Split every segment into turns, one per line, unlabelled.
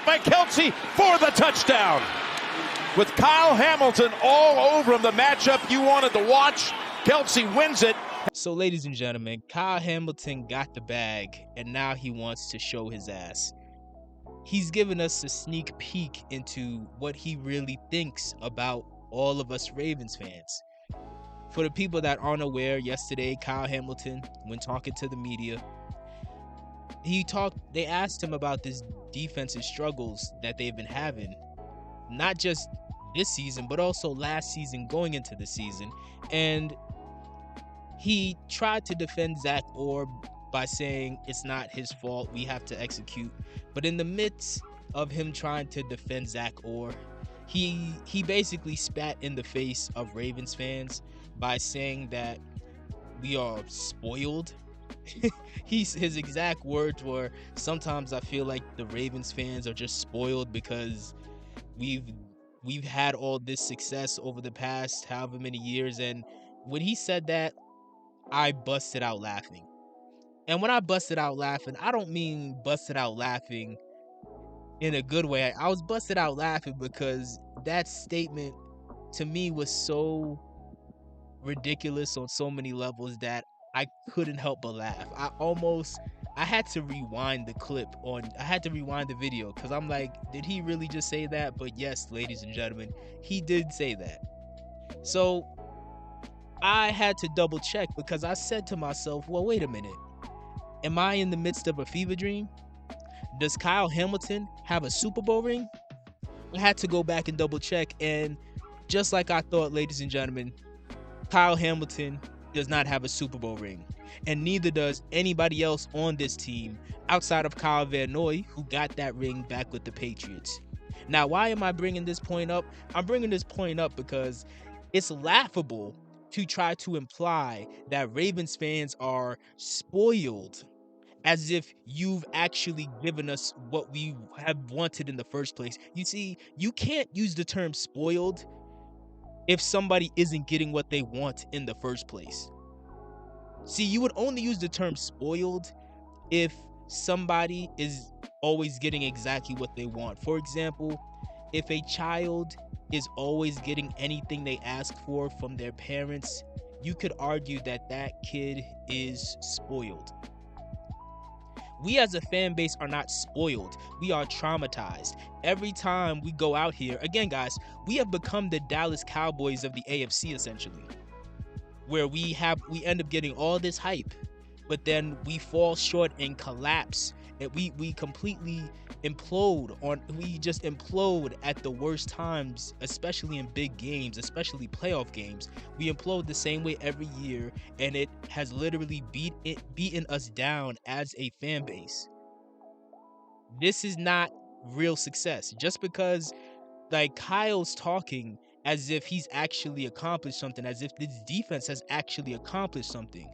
by Kelce for the touchdown. With Kyle Hamilton all over him, the matchup you wanted to watch, Kelce wins it.
So, ladies and gentlemen, Kyle Hamilton got the bag, and now he wants to show his ass. He's given us a sneak peek into what he really thinks about all of us Ravens fans. For the people that aren't aware, yesterday, Kyle Hamilton, when talking to the media, they asked him about this defensive struggles that they've been having, not just this season, but also last season going into the season. And he tried to defend Zach Orr by saying it's not his fault, we have to execute. But in the midst of him trying to defend Zach Orr, he basically spat in the face of Ravens fans by saying that we are spoiled. His exact words were, sometimes I feel like the Ravens fans are just spoiled because we've had all this success over the past however many years. And when he said that, I busted out laughing. And when I busted out laughing, I don't mean busted out laughing in a good way. I was busted out laughing because that statement to me was so ridiculous on so many levels that I couldn't help but laugh. I had to rewind the video because I'm like, did he really just say that? But yes, ladies and gentlemen, he did say that. So I had to double check because I said to myself, well, wait a minute. Am I in the midst of a fever dream? Does Kyle Hamilton have a Super Bowl ring? I had to go back and double check, and just like I thought, ladies and gentlemen, Kyle Hamilton does not have a Super Bowl ring, and neither does anybody else on this team outside of Kyle Van Noy, who got that ring back with the Patriots. Now, why am I bringing this point up? I'm bringing this point up because it's laughable to try to imply that Ravens fans are spoiled, as if you've actually given us what we have wanted in the first place. You see, you can't use the term spoiled if somebody isn't getting what they want in the first place. See, you would only use the term spoiled if somebody is always getting exactly what they want. For example, if a child is always getting anything they ask for from their parents, you could argue that that kid is spoiled. We as a fan base are not spoiled. We are traumatized. Every time we go out here, again, guys, we have become the Dallas Cowboys of the AFC, essentially, where we end up getting all this hype, but then we fall short and collapse, and we completely implode at the worst times, especially in big games, especially playoff games. We implode the same way every year, and it has literally beaten us down as a fan base. This is not real success. Just because like Kyle's talking as if he's actually accomplished something, as if this defense has actually accomplished something.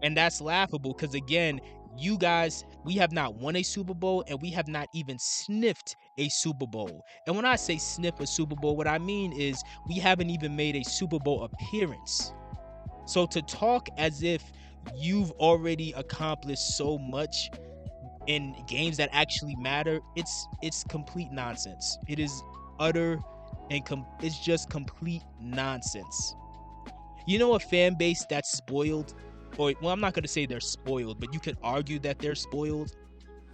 And that's laughable because, again, you guys, we have not won a Super Bowl, and we have not even sniffed a Super Bowl. And when I say sniff a Super Bowl, what I mean is we haven't even made a Super Bowl appearance. So to talk as if you've already accomplished so much in games that actually matter, it's complete nonsense. It is utter and it's just complete nonsense. You know, a fan base that's spoiled, or, well, I'm not going to say they're spoiled, but you could argue that they're spoiled.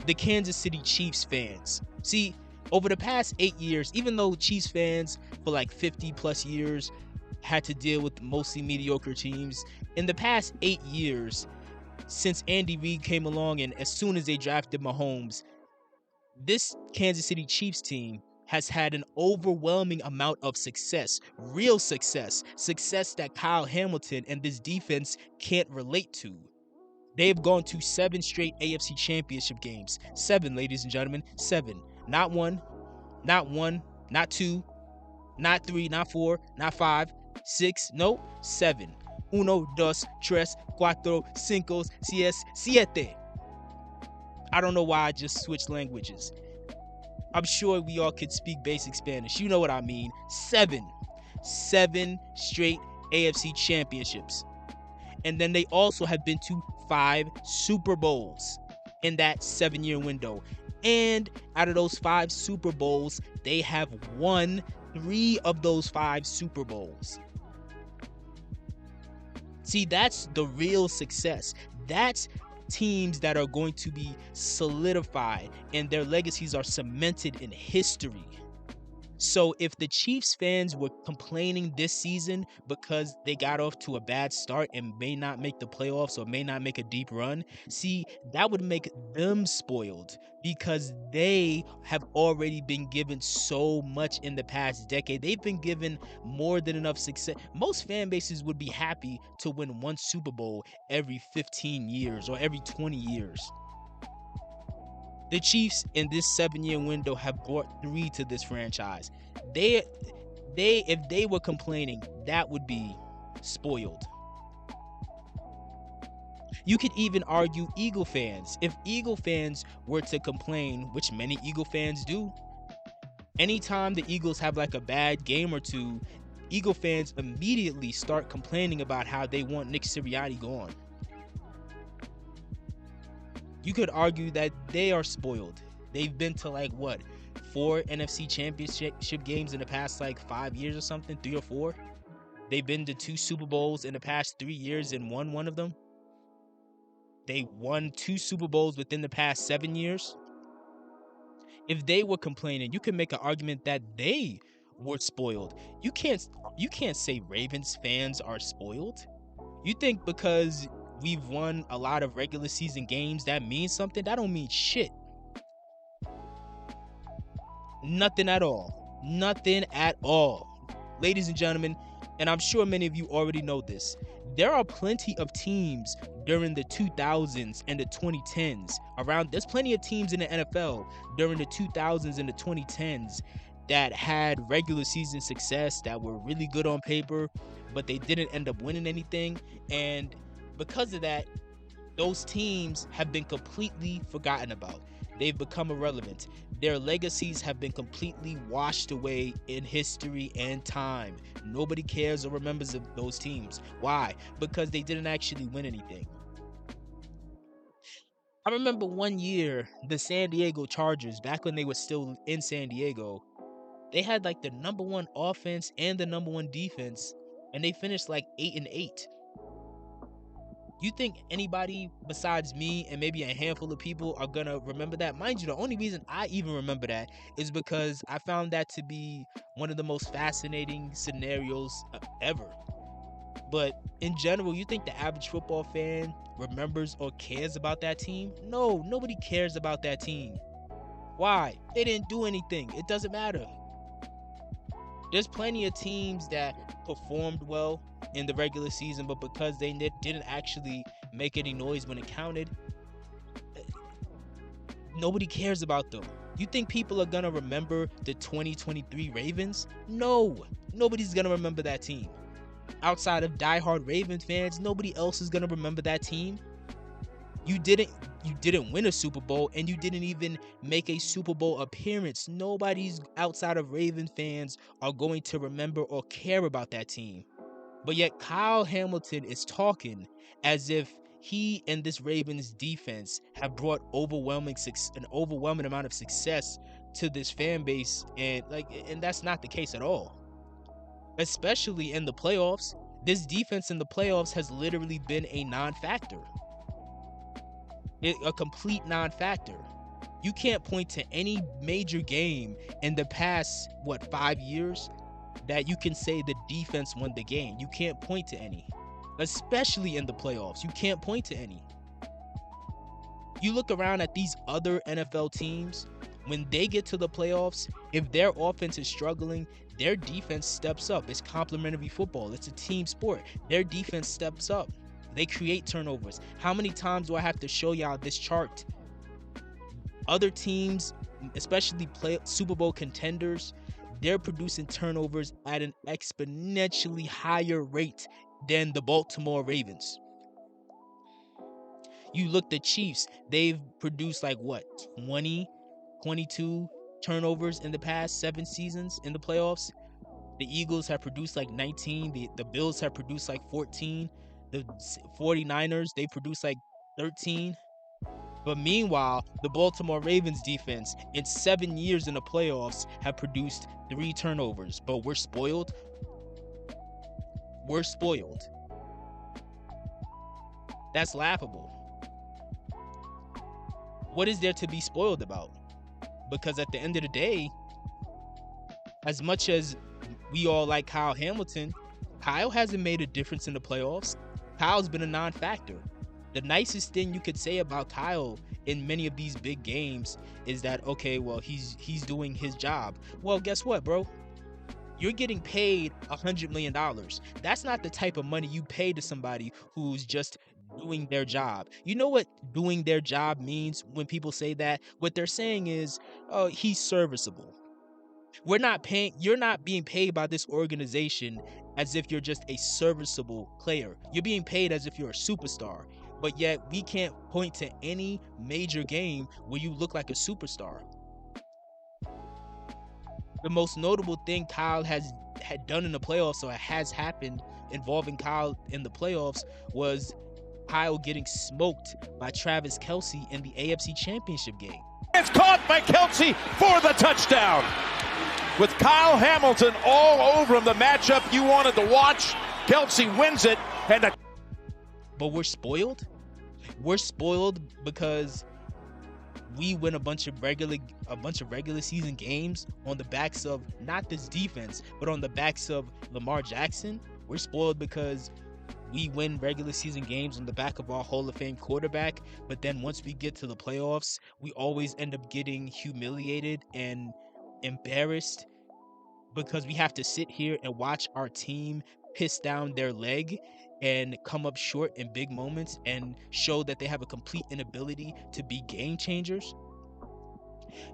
The Kansas City Chiefs fans. See, over the past 8 years, even though Chiefs fans for like 50 plus years had to deal with mostly mediocre teams, in the past 8 years, since Andy Reid came along and as soon as they drafted Mahomes, this Kansas City Chiefs team has had an overwhelming amount of success, real success that Kyle Hamilton and this defense can't relate to. They've gone to 7 straight AFC Championship games. 7, ladies and gentlemen, 7. Not 1, not 2, not 3, not 4, not 5, 6, nope, 7. 1, 2, 3, 4, 5, 6, 7. I don't know why I just switched languages. I'm sure we all could speak basic Spanish. You know what I mean. 7 straight AFC championships. And then they also have been to 5 Super Bowls in that 7-year window. And out of those 5 Super Bowls, they have won 3 of those 5 Super Bowls. See, that's the real success. That's teams that are going to be solidified and their legacies are cemented in history. So if the Chiefs fans were complaining this season because they got off to a bad start and may not make the playoffs or may not make a deep run, see, that would make them spoiled because they have already been given so much in the past decade. They've been given more than enough success. Most fan bases would be happy to win 1 Super Bowl every 15 years or every 20 years. The Chiefs in this 7-year window have brought 3 to this franchise. If they were complaining, that would be spoiled. You could even argue Eagle fans. If Eagle fans were to complain, which many Eagle fans do, anytime the Eagles have like a bad game or two, Eagle fans immediately start complaining about how they want Nick Sirianni gone. You could argue that they are spoiled. They've been to like 4 NFC championship games in the past like 5 years or something, 3 or 4. They've been to 2 Super Bowls in the past 3 years and won one of them. They won 2 Super Bowls within the past 7 years. If they were complaining, you could make an argument that they were spoiled. You can't say Ravens fans are spoiled. You think because we've won a lot of regular season games that means something? That don't mean shit. Nothing at all. Nothing at all. Ladies and gentlemen, and I'm sure many of you already know this, there are plenty of teams during the 2000s and the 2010s. There's plenty of teams in the NFL during the 2000s and the 2010s that had regular season success, that were really good on paper, but they didn't end up winning anything. And because of that, those teams have been completely forgotten about. They've become irrelevant. Their legacies have been completely washed away in history and time. Nobody cares or remembers of those teams. Why? Because they didn't actually win anything. I remember one year, the San Diego Chargers, back when they were still in San Diego, they had like the number 1 offense and the number 1 defense, and they finished like 8-8. You think anybody besides me and maybe a handful of people are gonna remember that? Mind you, the only reason I even remember that is because I found that to be one of the most fascinating scenarios ever. But in general, you think the average football fan remembers or cares about that team? No, nobody cares about that team. Why? They didn't do anything. It doesn't matter. There's plenty of teams that performed well in the regular season, but because they didn't actually make any noise when it counted, nobody cares about them. You think people are gonna remember the 2023 Ravens? No, nobody's gonna remember that team. Outside of diehard Ravens fans, nobody else is gonna remember that team. You didn't win a Super Bowl, and you didn't even make a Super Bowl appearance. Nobody's outside of Ravens fans are going to remember or care about that team. But yet Kyle Hamilton is talking as if he and this Ravens defense have brought an overwhelming amount of success to this fan base, and that's not the case at all. Especially in the playoffs, this defense in the playoffs has literally been a non-factor. A complete non-factor. You can't point to any major game in the past 5 years that you can say the defense won the game. You can't point to any. Especially in the playoffs, you can't point to any. You look around at these other NFL teams, when they get to the playoffs, if their offense is struggling, their defense steps up. It's complementary football. It's a team sport. Their defense steps up. They create turnovers. How many times do I have to show y'all this chart? Other teams, especially Super Bowl contenders, they're producing turnovers at an exponentially higher rate than the Baltimore Ravens. You look the Chiefs, they've produced 20, 22 turnovers in the past 7 seasons in the playoffs. The Eagles have produced 19. The Bills have produced 14. The 49ers, they produced 13. But meanwhile, the Baltimore Ravens defense in 7 years in the playoffs have produced 3 turnovers. But we're spoiled. We're spoiled. That's laughable. What is there to be spoiled about? Because at the end of the day, as much as we all like Kyle Hamilton, Kyle hasn't made a difference in the playoffs. Kyle's been a non-factor. The nicest thing you could say about Kyle in many of these big games is that, okay, well, he's doing his job. Well, guess what, bro? You're getting paid $100 million. That's not the type of money you pay to somebody who's just doing their job. You know what doing their job means when people say that? What they're saying is, oh, he's serviceable. You're not being paid by this organization as if you're just a serviceable player. You're being paid as if you're a superstar. But yet we can't point to any major game where you look like a superstar. The most notable thing Kyle had done in the playoffs, or has happened involving Kyle in the playoffs, was Kyle getting smoked by Travis Kelce in the AFC Championship game.
It's caught by Kelce for the touchdown. With Kyle Hamilton all over him, the matchup you wanted to watch, Kelce wins it.
But we're spoiled. We're spoiled because we win a bunch of regular season games on the backs of not this defense, but on the backs of Lamar Jackson. We're spoiled because we win regular season games on the back of our Hall of Fame quarterback, but then once we get to the playoffs, we always end up getting humiliated and embarrassed because we have to sit here and watch our team piss down their leg and come up short in big moments and show that they have a complete inability to be game changers.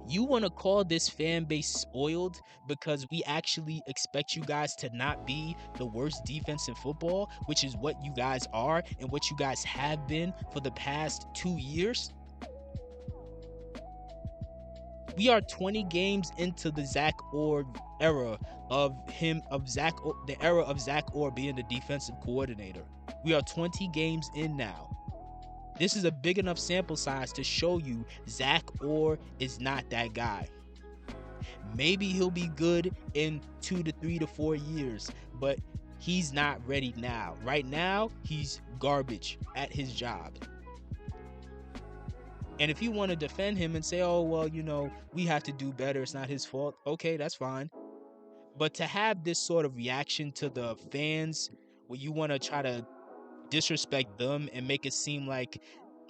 You want to call this fan base spoiled because we actually expect you guys to not be the worst defense in football, which is what you guys are and what you guys have been for the past 2 years? We are 20 games into the Zach Orr era the era of Zach Orr being the defensive coordinator. We are 20 games in now. This is a big enough sample size to show you Zach Orr is not that guy. Maybe he'll be good in 2 to 3 to 4 years, but he's not ready now. Right now, he's garbage at his job. And if you want to defend him and say, oh, well, we have to do better, it's not his fault, okay, that's fine. But to have this sort of reaction to the fans where you want to try to disrespect them and make it seem like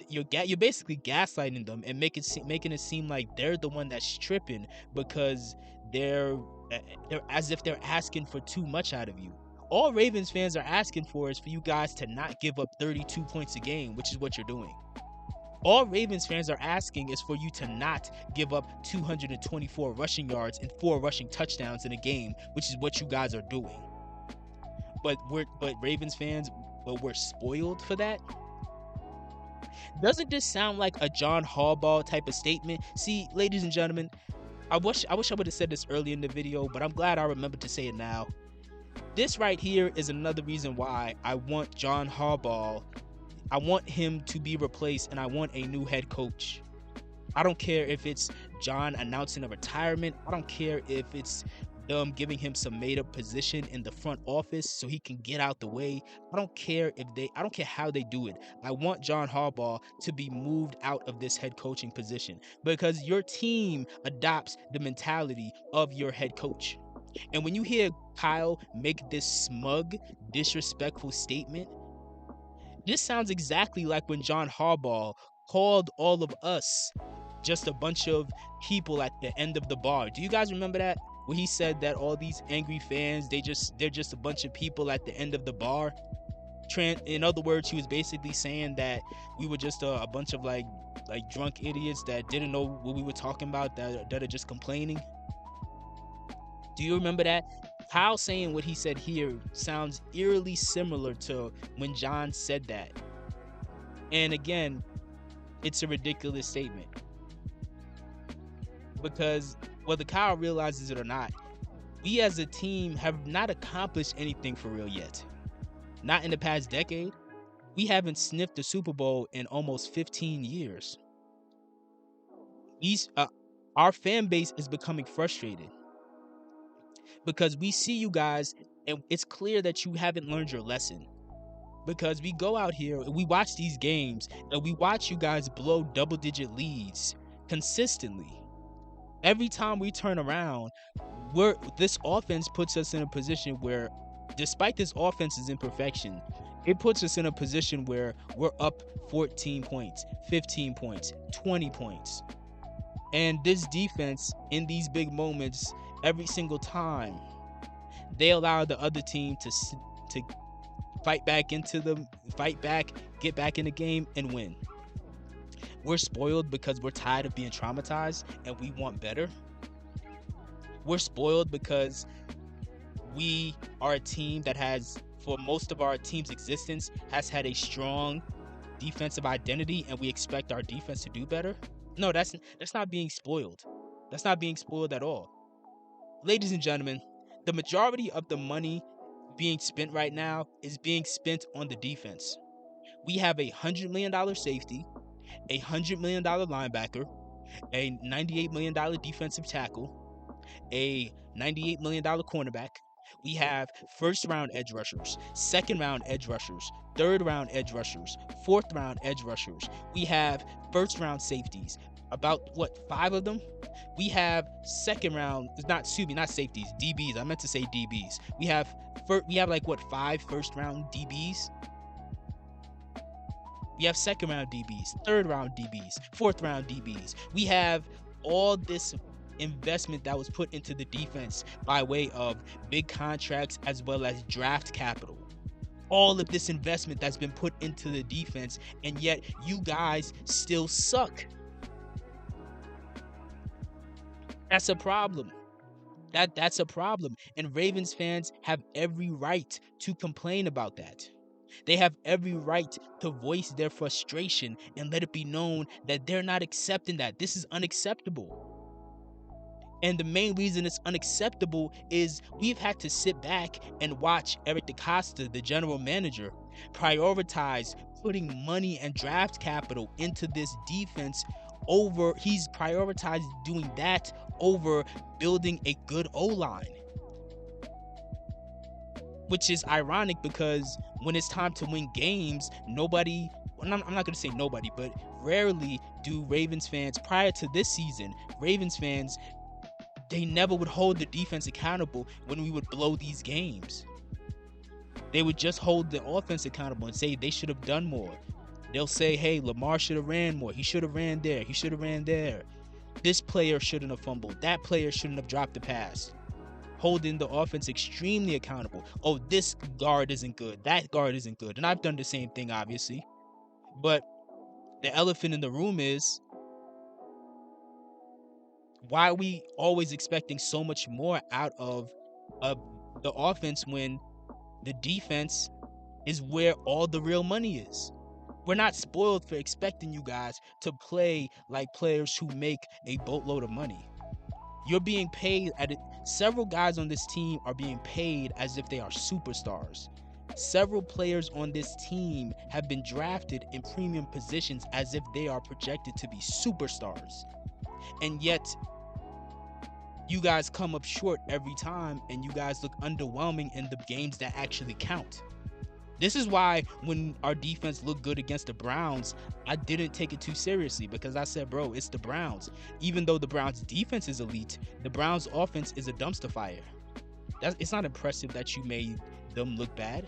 you're basically gaslighting them and making it seem like they're the one that's tripping because they're as if they're asking for too much out of you. All Ravens fans are asking for is for you guys to not give up 32 points a game, which is what you're doing. All Ravens fans are asking is for you to not give up 224 rushing yards and 4 rushing touchdowns in a game, which is what you guys are doing. But Ravens fans, we're spoiled for that. Doesn't this sound like a John Harbaugh type of statement? See, ladies and gentlemen, I wish I would have said this earlier in the video, but I'm glad I remembered to say it now. This right here is another reason why I want John Harbaugh. I want him to be replaced, and I want a new head coach. I don't care if it's John announcing a retirement. I don't care if it's them giving him some made-up position in the front office so he can get out the way. I don't care how they do it. I want John Harbaugh to be moved out of this head coaching position because your team adopts the mentality of your head coach. And when you hear Kyle make this smug, disrespectful statement, this sounds exactly like when John Harbaugh called all of us just a bunch of people at the end of the bar. Do you guys remember that? Where he said that all these angry fans, they're just a bunch of people at the end of the bar. In other words, he was basically saying that we were just a bunch of like drunk idiots that didn't know what we were talking about, that are just complaining. Do you remember that? Kyle saying what he said here sounds eerily similar to when John said that. And again, it's a ridiculous statement. Because whether Kyle realizes it or not, we as a team have not accomplished anything for real yet. Not in the past decade. We haven't sniffed the Super Bowl in almost 15 years. These our fan base is becoming frustrated because we see you guys and it's clear that you haven't learned your lesson. Because we go out here and we watch these games and we watch you guys blow double-digit leads consistently. Every time we turn around, this offense puts us in a position where, despite this offense's imperfection, it puts us in a position where we're up 14 points, 15 points, 20 points. And this defense, in these big moments, every single time, they allow the other team to fight back, get back in the game, and win. We're spoiled because we're tired of being traumatized and we want better. We're spoiled because we are a team that has, for most of our team's existence, has had a strong defensive identity, and we expect our defense to do better. No, that's not being spoiled. That's not being spoiled at all. Ladies and gentlemen, the majority of the money being spent right now is being spent on the defense. We have $100 million safety, $100 million linebacker, a $98 million defensive tackle, a $98 million cornerback. We have first-round edge rushers, second-round edge rushers, third-round edge rushers, fourth-round edge rushers. We have first-round safeties, about 5 of them. We have second-round, not safeties, DBs. I meant to say DBs. We have 5 first-round DBs. We have second-round DBs, third-round DBs, fourth-round DBs. We have all this investment that was put into the defense by way of big contracts as well as draft capital. All of this investment that's been put into the defense, and yet you guys still suck. That's a problem. That's a problem. And Ravens fans have every right to complain about that. They have every right to voice their frustration and let it be known that they're not accepting that. This is unacceptable. And the main reason it's unacceptable is we've had to sit back and watch Eric DeCosta, the general manager, prioritize putting money and draft capital into this defense over, he's prioritized doing that over building a good O-line. Which is ironic because when it's time to win games, I'm not going to say nobody, but rarely do Ravens fans, prior to this season, Ravens fans, they never would hold the defense accountable when we would blow these games. They would just hold the offense accountable and say they should have done more. They'll say, hey, Lamar should have ran more. He should have ran there. He should have ran there. This player shouldn't have fumbled. That player shouldn't have dropped the pass. Holding the offense extremely accountable. Oh, this guard isn't good. That guard isn't good. And I've done the same thing, obviously. But the elephant in the room is, why are we always expecting so much more out of the offense when the defense is where all the real money is? We're not spoiled for expecting you guys to play like players who make a boatload of money. You're being paid several guys on this team are being paid as if they are superstars. Several players on this team have been drafted in premium positions as if they are projected to be superstars. And yet, you guys come up short every time, and you guys look underwhelming in the games that actually count. This is why when our defense looked good against the Browns, I didn't take it too seriously because I said, bro, it's the Browns. Even though the Browns defense is elite, the Browns offense is a dumpster fire. It's not impressive that you made them look bad.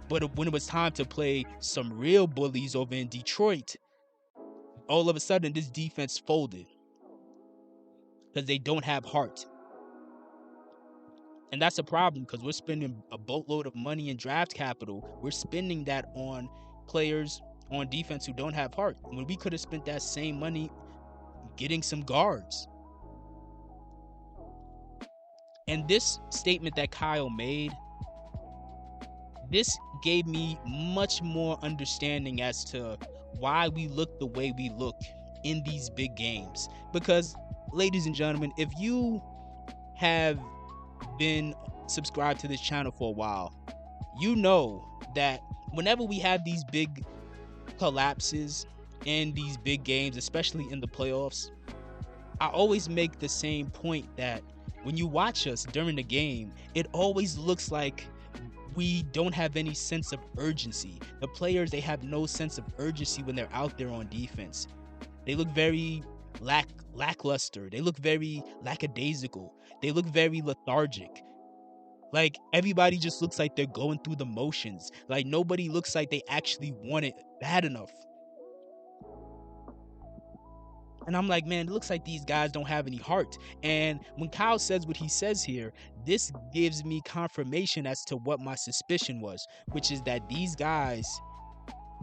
But when it was time to play some real bullies over in Detroit, all of a sudden this defense folded because they don't have heart. And that's a problem because we're spending a boatload of money in draft capital. We're spending that on players on defense who don't have heart, when we could have spent that same money getting some guards. And this statement that Kyle made, this gave me much more understanding as to why we look the way we look in these big games. Because, ladies and gentlemen, if you have been subscribed to this channel for a while, you know that whenever we have these big collapses in these big games, especially in the playoffs, I always make the same point that when you watch us during the game, it always looks like we don't have any sense of urgency. The players, they have no sense of urgency when they're out there on defense. They look very lackluster. They look very lackadaisical. They look very lethargic. Like, everybody just looks like they're going through the motions. Like, nobody looks like they actually want it bad enough. And I'm like, man, it looks like these guys don't have any heart. And when Kyle says what he says here, this gives me confirmation as to what my suspicion was, which is that these guys,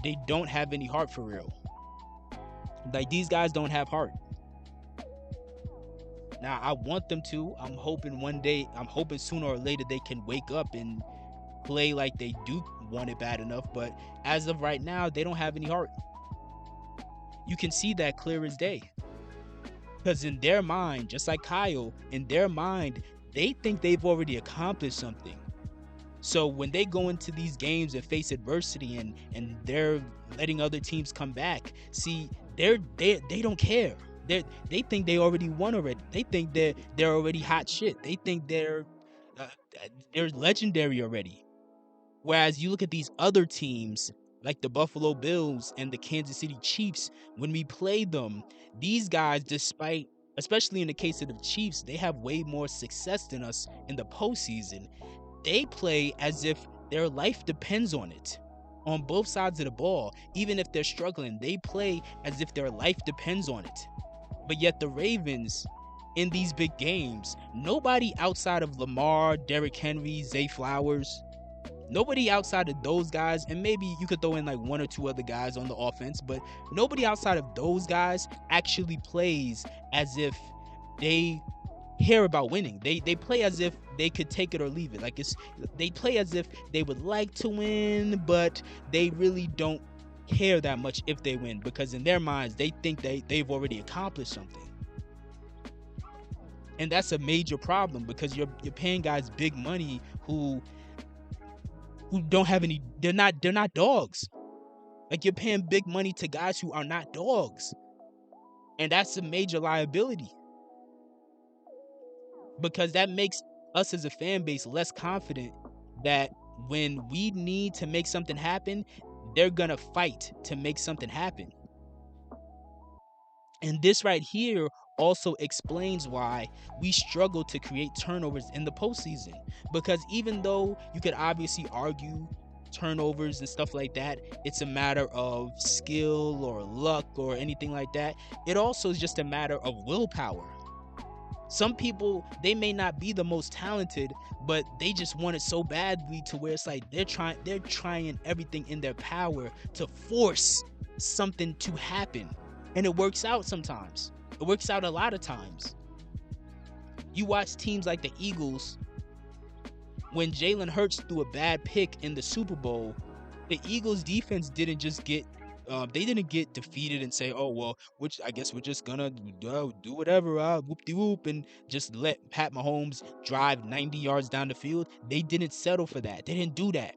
they don't have any heart for real. Like, these guys don't have heart. Now, I want them to. I'm hoping sooner or later they can wake up and play like they do want it bad enough. But as of right now, they don't have any heart. You can see that clear as day. Because in their mind, just like Kyle, in their mind, they think they've already accomplished something. So when they go into these games and face adversity and they're letting other teams come back, see, they don't care. They think they already won already. They think they're already hot shit. They think they're legendary already. Whereas you look at these other teams like the Buffalo Bills and the Kansas City Chiefs, when we play them, these guys, despite, especially in the case of the Chiefs, they have way more success than us in the postseason. They play as if their life depends on it. On both sides of the ball, even if they're struggling, they play as if their life depends on it. But yet the Ravens, in these big games, nobody outside of Lamar, Derrick Henry, Zay Flowers, nobody outside of those guys, and maybe you could throw in like one or two other guys on the offense, but nobody outside of those guys actually plays as if they care about winning. They play as if they could take it or leave it. Like, they play as if they would like to win, but they really don't care that much if they win, because in their minds they think they've already accomplished something. And that's a major problem, because you're paying guys big money who don't have any, they're not dogs. Like, you're paying big money to guys who are not dogs. And that's a major liability, because that makes us as a fan base less confident that when we need to make something happen, they're gonna fight to make something happen. And this right here also explains why we struggle to create turnovers in the postseason. Because even though you could obviously argue turnovers and stuff like that, it's a matter of skill or luck or anything like that, it also is just a matter of willpower. Some people, they may not be the most talented, but they just want it so badly to where it's like they're trying everything in their power to force something to happen. And it works out sometimes. It works out a lot of times. You watch teams like the Eagles, when Jalen Hurts threw a bad pick in the Super Bowl, the Eagles defense didn't just get they didn't get defeated and say, oh, well, which I guess we're just gonna do whatever, whoop-de-whoop, and just let Pat Mahomes drive 90 yards down the field. They didn't settle for that. They didn't do that.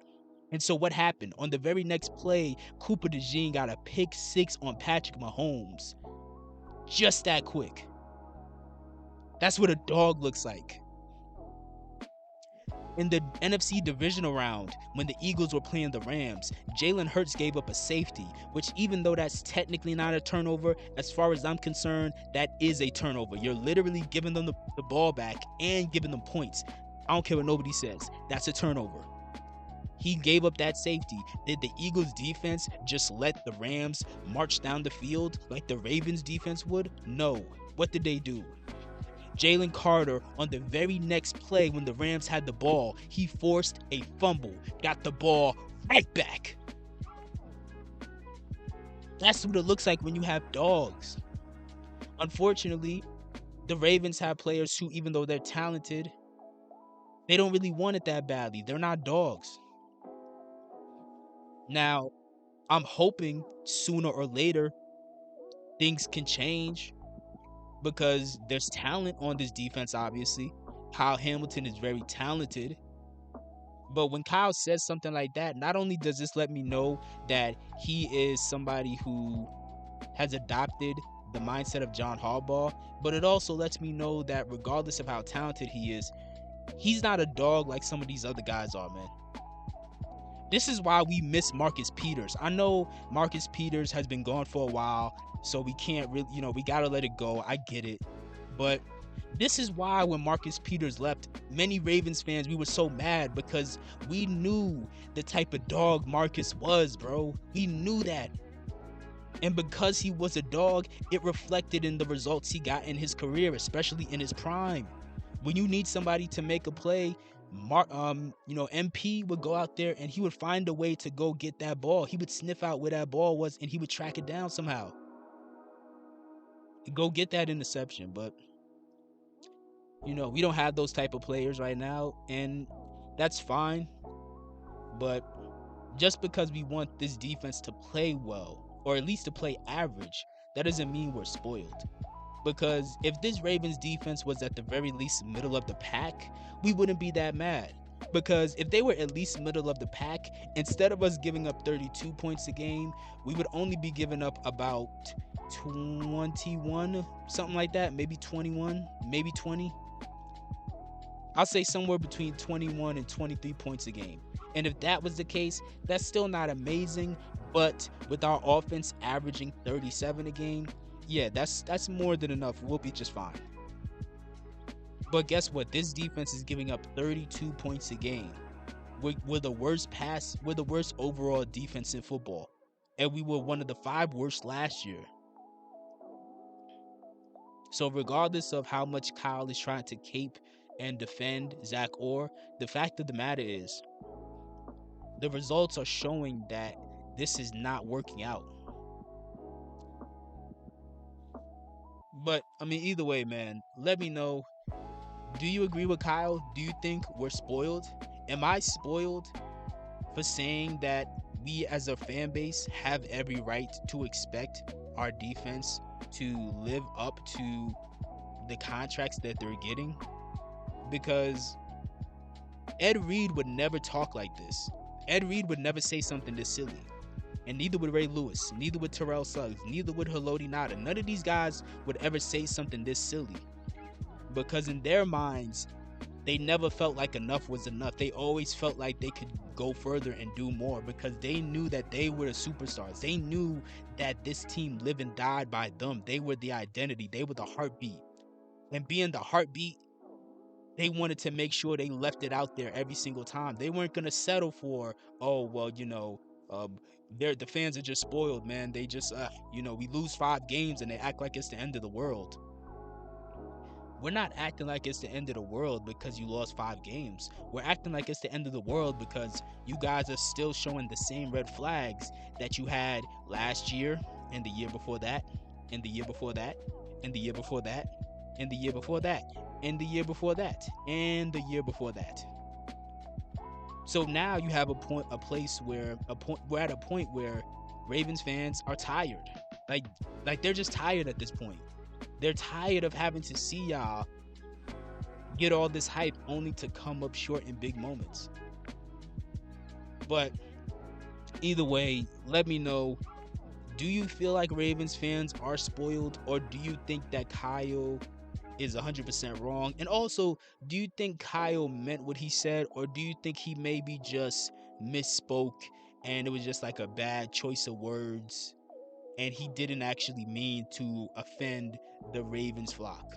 And so what happened? On the very next play, Cooper DeJean got a pick six on Patrick Mahomes. Just that quick. That's what a dog looks like. In the NFC divisional round, when the Eagles were playing the Rams, Jalen Hurts gave up a safety, which, even though that's technically not a turnover, as far as I'm concerned, that is a turnover. You're literally giving them the ball back and giving them points. I don't care what nobody says. That's a turnover. He gave up that safety. Did the Eagles defense just let the Rams march down the field like the Ravens defense would? No. What did they do? Jalen Carter, on the very next play when the Rams had the ball, he forced a fumble, got the ball right back. That's what it looks like when you have dogs. Unfortunately, the Ravens have players who, even though they're talented, they don't really want it that badly. They're not dogs. Now, I'm hoping sooner or later things can change, because there's talent on this defense, obviously. Kyle Hamilton is very talented. But when Kyle says something like that, not only does this let me know that he is somebody who has adopted the mindset of John Harbaugh, but it also lets me know that regardless of how talented he is, he's not a dog like some of these other guys are, man. This is why we miss Marcus Peters. I know Marcus Peters has been gone for a while, so we can't really, we got to let it go. I get it. But this is why when Marcus Peters left, many Ravens fans, we were so mad because we knew the type of dog Marcus was, bro. We knew that. And because he was a dog, it reflected in the results he got in his career, especially in his prime. When you need somebody to make a play, MP would go out there and he would find a way to go get that ball. He would sniff out where that ball was and he would track it down somehow. Go get that interception, but we don't have those type of players right now, and that's fine. But just because we want this defense to play well, or at least to play average, that doesn't mean we're spoiled. Because if this Ravens defense was at the very least middle of the pack, we wouldn't be that mad. Because if they were at least middle of the pack, instead of us giving up 32 points a game, we would only be giving up about 21, something like that, maybe 21, maybe 20. I'll say somewhere between 21 and 23 points a game. And if that was the case, that's still not amazing, but with our offense averaging 37 a game, yeah, that's more than enough. We'll be just fine. But guess what? This defense is giving up 32 points a game. We're the worst overall defense in football. And we were one of the 5 worst last year. So regardless of how much Kyle is trying to cape and defend Zach Orr, the fact of the matter is, the results are showing that this is not working out. But, either way, man, let me know. Do you agree with Kyle? Do you think we're spoiled? Am I spoiled for saying that we as a fan base have every right to expect our defense to live up to the contracts that they're getting? Because Ed Reed would never talk like this. Ed Reed would never say something this silly. And neither would Ray Lewis, neither would Terrell Suggs, neither would Haloti Ngata. None of these guys would ever say something this silly. Because in their minds, they never felt like enough was enough. They always felt like they could go further and do more because they knew that they were the superstars. They knew that this team lived and died by them. They were the identity. They were the heartbeat. And being the heartbeat, they wanted to make sure they left it out there every single time. They weren't going to settle for, the fans are just spoiled, man. They just, we lose 5 games and they act like it's the end of the world. We're not acting like it's the end of the world because you lost 5 games. We're acting like it's the end of the world because you guys are still showing the same red flags that you had last year, and the year before that, and the year before that, and the year before that, and the year before that, and the year before that, and the year before that. So now you have we're at a point where Ravens fans are tired. Like they're just tired at this point. They're tired of having to see y'all get all this hype only to come up short in big moments. But either way, let me know. Do you feel like Ravens fans are spoiled, or do you think that Kyle is 100% wrong? And also, do you think Kyle meant what he said, or do you think he maybe just misspoke and it was just like a bad choice of words and he didn't actually mean to offend the Ravens flock?